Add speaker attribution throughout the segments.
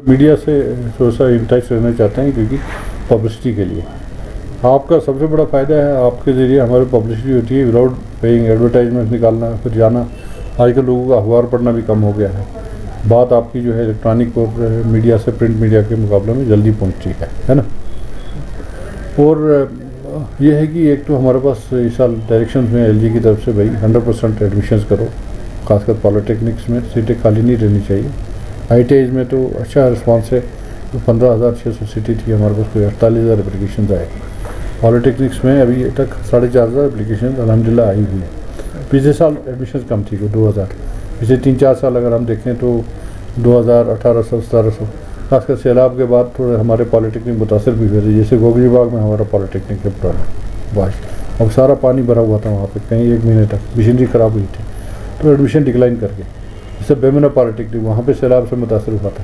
Speaker 1: Media से थोड़ा सा इन टच रहना चाहते हैं क्योंकि पब्लिसिटी के लिए आपका सबसे बड़ा फ़ायदा है, आपके ज़रिए हमारी पब्लिसिटी होती है विदाउट पेइंग, एडवर्टाइजमेंट निकालना फिर जाना। आजकल लोगों का अखबार पढ़ना भी कम हो गया है। बात आपकी जो है इलेक्ट्रॉनिक और मीडिया से प्रिंट मीडिया के मुकाबले में जल्दी पहुंचती है ना। और ये है कि एक तो हमारे पास इस साल डायरेक्शन में एलजी की तरफ से भाई 100% एडमिशन्स करो, खासकर पॉलिटेक्निक्स में सीटें खाली नहीं रहनी चाहिए। ITIs में तो अच्छा रिस्पांस है, तो 15,600 सीटें थी हमारे पास, कोई 48,000 एप्लीकेशन आए। पॉलिटेक्निक्स में अभी तक 4,500 एप्लीकेशन अलहमदिल्ला आई हुई है। पिछले साल एडमिशन कम थी, 2000। पिछले 3-4 साल अगर हम देखें तो 2000, 1800, 1700, खासकर सैलाब के बाद थोड़े हमारे पॉलिटेक्निक मुतासर भी हुए थे। जैसे गोगली बाग में हमारा पॉलिटेक्निक के बारिश और सारा पानी भरा हुआ था वहाँ पे, कहीं 1 महीने तक मशीनरी ख़राब हुई थी, तो एडमिशन डिक्लाइन कर गए। जैसे बेमना पॉलिटेक्निक वहाँ पे सैलाब से मुतासर हुआ था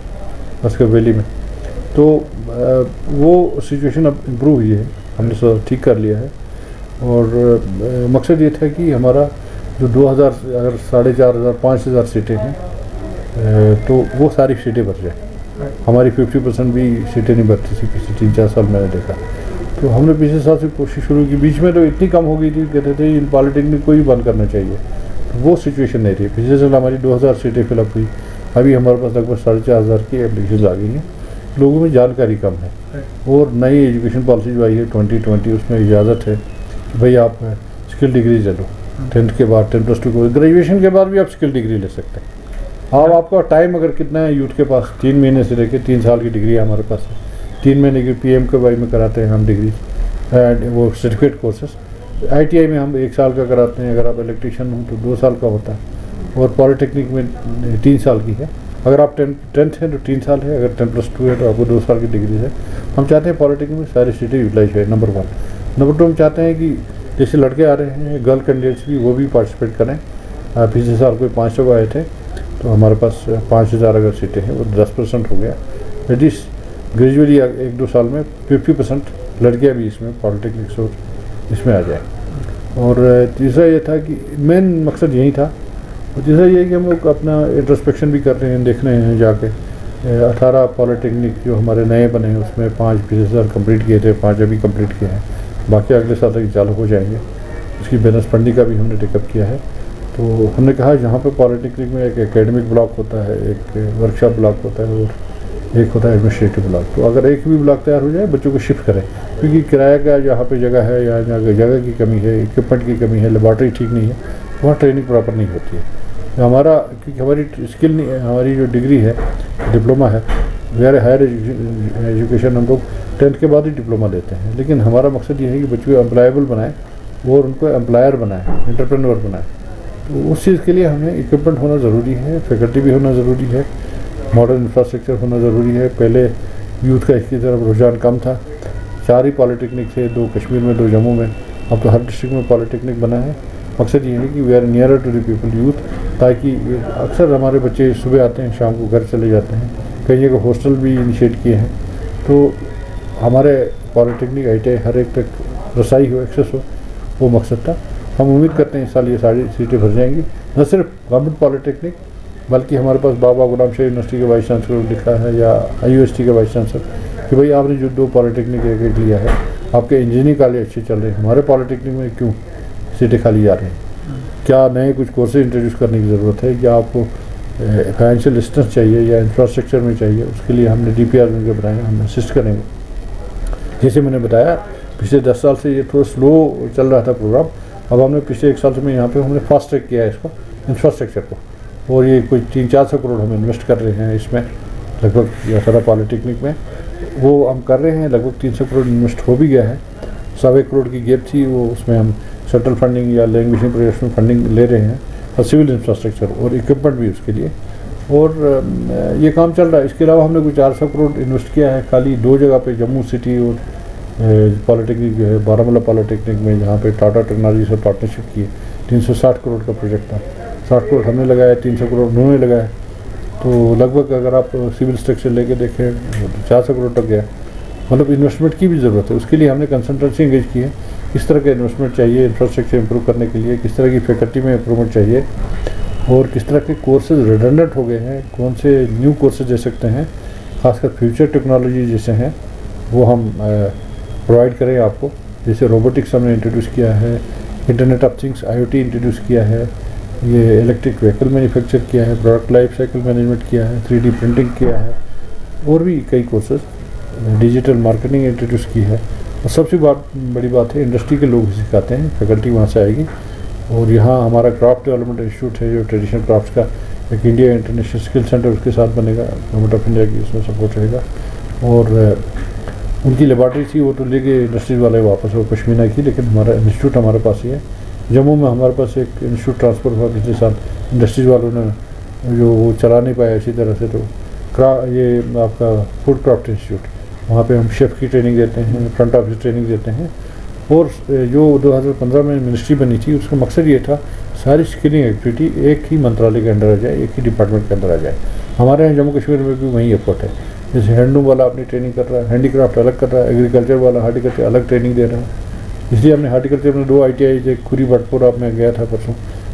Speaker 1: अस्कर वैली में, तो वो सिचुएशन अब इम्प्रूव हुई है, हमने सब ठीक कर लिया है। और मकसद ये था कि हमारा जो 2000 अगर 4,500 5,000 सीटें हैं तो वो सारी सीटें भर जाए। हमारी 50% भी सीटें नहीं भरती थी पिछले 3-4 साल मैंने देखा। तो हमने पिछले साल से कोशिश शुरू की, बीच में तो इतनी कम हो गई थी, कहते थे इन पॉलिटेक्निक को ही बंद करना चाहिए, तो वो सिचुएशन नहीं थी। पिछले साल हमारी 2000 सीटें फिलअप हुई, अभी हमारे पास लगभग 4,500 की एप्लीकेशन आ गई हैं। लोगों में जानकारी कम है और नई एजुकेशन पॉलिसी जो आई है 2020, उसमें इजाज़त है कि भाई आप स्किल डिग्री ले लो। 10th के बाद 10+2 को, ग्रेजुएशन के बाद भी आप स्किल डिग्री ले सकते हैं। अब आपका टाइम अगर कितना है यूथ के पास, 3 महीने से लेकर 3 साल की डिग्री हमारे पास है। 3 महीने की PMKY में कराते हैं हम डिग्री, वो सर्टिफिकेट कोर्सेस। ITI में हम 1 साल का कराते हैं, अगर आप इलेक्ट्रीशियन हो तो 2 साल का होता है, और पॉलिटेक्निक में 3 साल की है। अगर आप 10th है तो 3 साल है, अगर 10+2 है तो आपको 2 साल की डिग्री है। हम चाहते हैं पॉलिटेक्निक में सारी सीटें यूटिलाइज है, नंबर 1। नंबर 2, हम चाहते हैं कि जैसे लड़के आ रहे हैं, गर्ल कैंडिडेट्स भी, वो भी पार्टिसिपेट करें। पिछले साल कोई 500 को आए थे, तो हमारे पास 5,000 अगर सीटें हैं वो 10% हो गया। एटलीस्ट ग्रेजुअली 1-2 साल में 50% लड़कियाँ भी इसमें पॉलिटेक्निक्स और इसमें आ जाए। और तीसरा ये था कि मेन मकसद यही था। और तीसरा ये कि हम लोग अपना इंट्रोस्पेक्शन भी कर रहे हैं, देख रहे हैं जाके 18 पॉलिटेक्निक जो हमारे नए बने हैं उसमें 5 पिछले साल कम्प्लीट किए थे, 5 अभी कम्प्लीट किए हैं, बाकी अगले साल तक चालू हो जाएंगे। उसकी बैलेंस फंडिंग का भी हमने टेकअप किया है। तो हमने कहा जहाँ पे पॉलिटेक्निक में एक एकेडमिक ब्लॉक होता है, एक वर्कशॉप ब्लॉक होता है और एक होता है एडमिनिस्ट्रेटिव ब्लॉक, तो अगर एक भी ब्लॉक तैयार हो जाए बच्चों को शिफ्ट करें, क्योंकि किराया का जहाँ पे जगह है या जगह की कमी है, इक्विपमेंट की कमी है, लेबॉर्ट्री ठीक नहीं है, वहाँ ट्रेनिंग प्रॉपर नहीं होती है। तो हमारा, क्योंकि हमारी स्किल नहीं, हमारी जो डिग्री है डिप्लोमा है, वेर हायर एजुकेशन हम लोग 10th के बाद ही डिप्लोमा देते हैं, लेकिन हमारा मकसद ये है कि बच्चों को एम्प्लॉयबल बनाएं और उनको एम्प्लॉयर बनाएं, एंटरप्रेन्योर बनाएं। तो उस चीज़ के लिए हमें इक्विपमेंट होना ज़रूरी है, फैकल्टी भी होना ज़रूरी है, मॉडर्न इंफ्रास्ट्रक्चर होना ज़रूरी है। पहले यूथ का इसकी तरफ रुझान कम था, 4 ही पॉलिटेक्निक थे, 2 कश्मीर में, 2 जम्मू में, अब तो हर डिस्ट्रिक्ट में पॉलिटेक्निक बना है। मकसद ये है कि we are nearer to the people youth, ताकि अक्सर हमारे बच्चे सुबह आते हैं, शाम को घर चले जाते हैं। कई जगह हॉस्टल भी इनिशिएट किए हैं, तो हमारे पॉलिटेक्निक ITI हर एक तक रसाई हो, एक्सेस हो, वो मकसद था। हम उम्मीद करते हैं इस साल ये सारी सीटें भर जाएंगी। न सिर्फ गवर्नमेंट पॉलिटेक्निक, बल्कि हमारे पास बाबा गुलाम शाह यूनिवर्सिटी के वाइस चांसलर लिखा है, या IUST के वाइस चांसलर, कि भाई आपने जो 2 पॉलिटेक्निक एक लिया है, आपके इंजीनियरिंग कॉलेज अच्छे चल रहे हैं, हमारे पॉलिटेक्निक में क्यों सीटें खाली जा रही हैं? क्या नए कुछ कोर्सेज इंट्रोड्यूस करने की ज़रूरत है, या आपको फाइनेंशियल असिस्टेंस चाहिए या इंफ्रास्ट्रक्चर में चाहिए? उसके लिए हमने DPR उनके बनाए, हम असिस्ट करेंगे। जैसे मैंने बताया, पिछले 10 साल से ये थोड़ा स्लो चल रहा था प्रोग्राम, अब हमने पिछले 1 साल से यहाँ पे हमने फास्ट ट्रैक किया है इसको, इंफ्रास्ट्रक्चर को, और ये कोई 300-400 करोड़ हम इन्वेस्ट कर रहे हैं इसमें, लगभग 18 पॉलिटेक्निक में वो हम कर रहे हैं। लगभग 300 करोड़ इन्वेस्ट हो भी गया है। 1.25 करोड़ की गैप थी, वो उसमें हम सेंट्रल फंडिंग या लैंग्वेज प्रोजेक्ट्स में फंडिंग ले रहे हैं, और सिविल इंफ्रास्ट्रक्चर और इक्विपमेंट भी उसके लिए, और ये काम चल रहा है। इसके अलावा हमने कुछ 400 करोड़ इन्वेस्ट किया है खाली 2 जगह पे, जम्मू सिटी और पॉलिटेक्निक जो है बारामूला पॉलिटेक्निक में, जहाँ पे टाटा टेक्नोलॉजी से पार्टनरशिप की है। 360 करोड़ का प्रोजेक्ट था, 60 करोड़ हमने लगाया, 300 करोड़ उन्होंने लगाया, तो लगभग अगर आप सिविल स्ट्रक्चर लेके देखें तो 400 करोड़ तक गया। मतलब इन्वेस्टमेंट की भी ज़रूरत है, उसके लिए हमने कंसल्टेंसी एंगेज की है। किस तरह का इन्वेस्टमेंट चाहिए इंफ्रास्ट्रक्चर इंप्रूव करने के लिए, किस तरह की फैकल्टी में इंप्रूवमेंट चाहिए, और किस तरह के कोर्सेज रिडंडेंट हो गए हैं, कौन से न्यू कोर्सेज दे सकते हैं, खासकर फ्यूचर टेक्नोलॉजी जैसे हैं वो हम प्रोवाइड करें आपको। जैसे रोबोटिक्स हमने इंट्रोड्यूस किया है, internet of things IoT introduce किया है, ये इलेक्ट्रिक व्हीकल मैन्युफैक्चर किया है, प्रोडक्ट लाइफ साइकिल मैनेजमेंट किया है, 3D प्रिंटिंग किया है, और भी कई कोर्सेज, डिजिटल मार्केटिंग इंट्रोड्यूस की है। और सबसे बड़ी बात है, इंडस्ट्री के लोग सिखाते हैं, फैकल्टी वहाँ से आएगी। और यहाँ हमारा क्राफ्ट डेवलपमेंट इंस्टीट्यूट है जो ट्रेडिशनल क्राफ्ट्स का एक इंडिया इंटरनेशनल स्किल सेंटर उसके साथ बनेगा, गवर्नमेंट ऑफ इंडिया की उसमें सपोर्ट रहेगा। और उनकी लेबॉर्ट्री थी वो तो लेके इंडस्ट्रीज वाले वापस वो पश्मीना की, लेकिन हमारा इंस्टीट्यूट हमारे पास ही है। जम्मू में हमारे पास एक इंस्टीट्यूट ट्रांसफ़र हुआ पिछले साल, इंडस्ट्रीज वालों ने जो वो चला नहीं पाया अच्छी तरह से, तो ये आपका फूड क्राफ्ट इंस्टीट्यूट, वहाँ पे हम शेफ़ की ट्रेनिंग देते हैं, फ्रंट ऑफिस ट्रेनिंग देते हैं। और जो 2015 में मिनिस्ट्री बनी थी उसका मकसद ये था सारी स्किलिंग एक्टिविटी एक ही मंत्रालय के अंदर आ जाए, एक ही डिपार्टमेंट के अंदर आ जाए। हमारे यहाँ जम्मू कश्मीर में भी वही एफर्ट है। जैसे हैंडलूम वाला अपनी ट्रेनिंग कर रहा है, हैंडीक्राफ्ट अलग कर रहा है, एग्रीकल्चर वाला हार्टिकल्चर अलग ट्रेनिंग दे रहा है। इसलिए हमने हार्टिकल्चर में 2 ITI, एक खुरी भटपुरा में गया था परसों,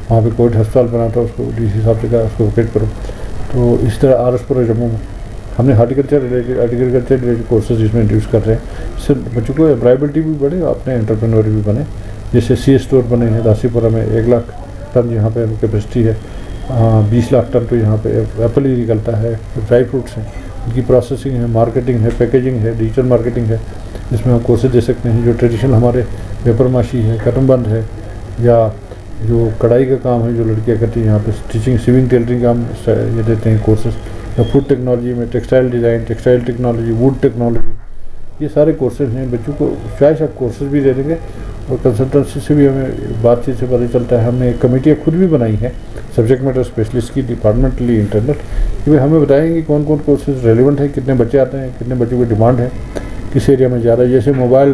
Speaker 1: वहाँ पे कोविड अस्पताल बना था, उसको DC साहब से कहा उसको ओपरेट करो। तो इस तरह RSपुर जम्मू में हमने हार्टिकल्चर रिलेटेड कोर्सेज इसमें इंट्रोड्यूस कर रहे हैं। इससे बच्चों को एम्प्लॉयबिलिटी भी बढ़े, अपने एंटरप्रेन्योर भी बने। जैसे C स्टोर बने हैं दासीपुरा में, 1 लाख टन यहाँ पे कैपेसिटी है, 20 लाख टन तो यहाँ पे एप्पल ही निकलता है, ड्राई फ्रूट्स हैं, उनकी प्रोसेसिंग है, मार्केटिंग है, पैकेजिंग है, डिजिटल मार्केटिंग है। इसमें हम कोर्सेज दे सकते हैं। जो ट्रेडिशनल हमारे पेपर माशी है, कटमबंद है, या जो कढ़ाई का काम है जो लड़कियाँ करती हैं, यहाँ पे स्टिचिंग, सिविंग, टेलरिंग का हम ये देते हैं कोर्सेज। या फूड टेक्नोलॉजी में textile design, textile technology, would technology, ये सारे कोर्सेज हैं। बच्चों को चॉइस ऑफ कोर्सेज भी दे देंगे। और कंसल्टेंसी से भी हमें बातचीत से पता चलता है। हमने एक कमेटियाँ खुद भी बनाई हैं सब्जेक्ट मैटर स्पेशलिस्ट की, डिपार्टमेंटली इंटरनल, कि भाई हमें बताएंगे कौन कौन कोर्सेज रेलिवेंट है, कितने बच्चे आते हैं, कितने बच्चों की डिमांड है, किस एरिया में ज़्यादा है। जैसे मोबाइल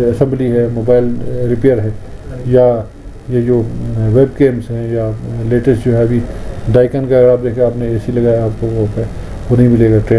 Speaker 1: असेंबली है, मोबाइल रिपेयर है, या ये जो वेब गेम्स हैं, या लेटेस्ट जो है अभी डाइकन का, अगर आप देखें आपने AC लगाया, आपको वो नहीं मिलेगा ट्रेन